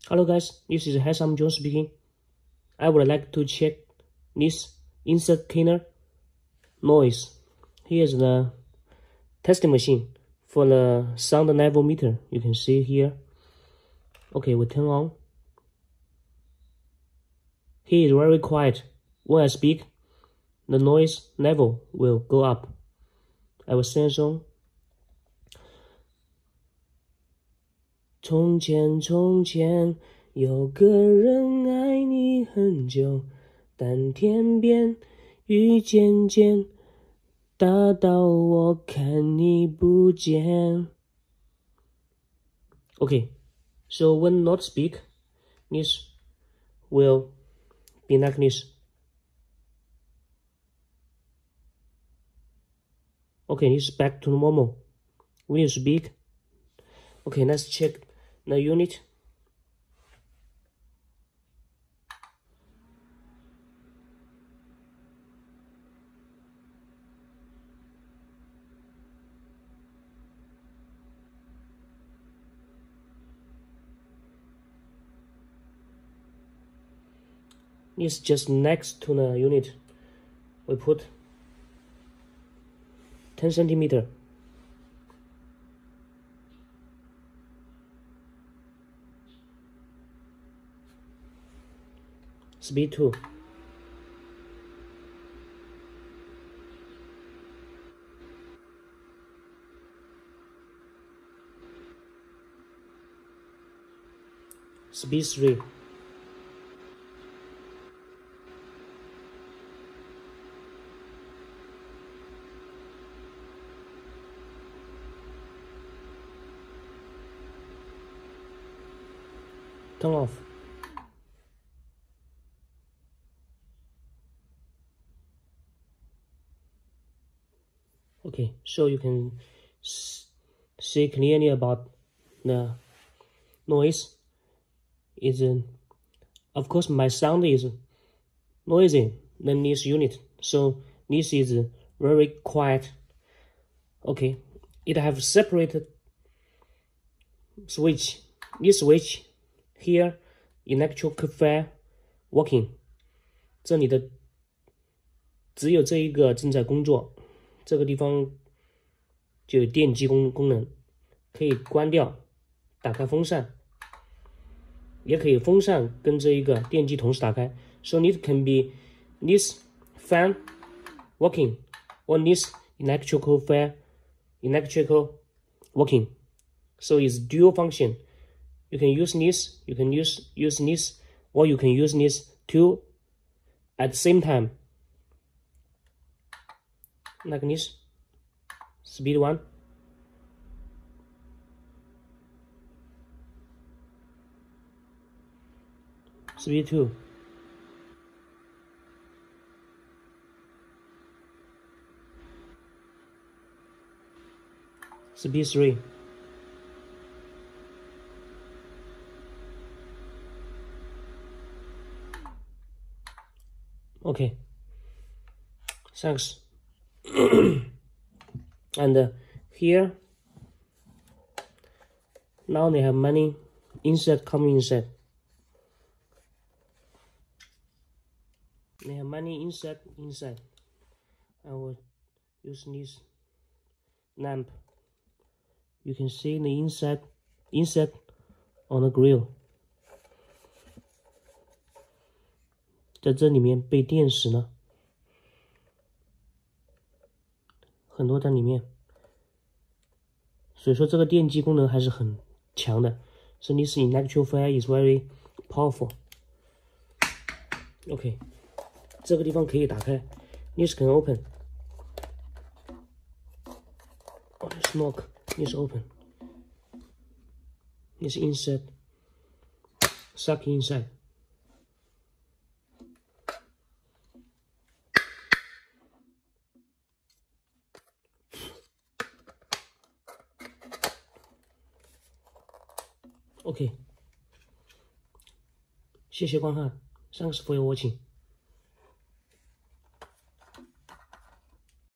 Hello guys, this is HairSome John speaking. I would like to check this insect cleaner noise. Here's the testing machine for the sound level meter. You can see here. Okay, we turn on. He is very quiet. When I speak, the noise level will go up. I will sing a song. 从前，从前有个人爱你很久，但天边雨渐渐大到我看你不见。Okay, so when not speak, this will be like this. Okay, this is back to normal. When you speak, okay, let's check the unit. It's just next to the unit. We put 10 centimeter. Speed 2. Speed 3. Turn off. Okay, so you can see clearly about the noise. Of course, my sound is noisy than this unit, so this is very quiet. Okay, it have separated switch. This switch here, electrical fan working. 这里的只有这一个正在工作。这个地方就有电机功能，可以关掉，打开风扇，也可以风扇跟这一个电机同时打开。So it can be this fan working or this electrical working. So it's dual function. You can use this, you can use this, or you can use this two at the same time. Like this. Speed 1. Speed 2. Speed 3. Okay. Thanks. And here, now they have many insects coming inside. They have many insects inside. I will use this lamp. You can see the insect on the grill. 在这里面被电死了。很多在里面，所以说这个电机功能还是很强的。So this electrical fan is very powerful. OK， 这个地方可以打开 ，this can open. This lock is open. This inside, suck inside. OK， 谢谢观看 ，Thanks for your watching.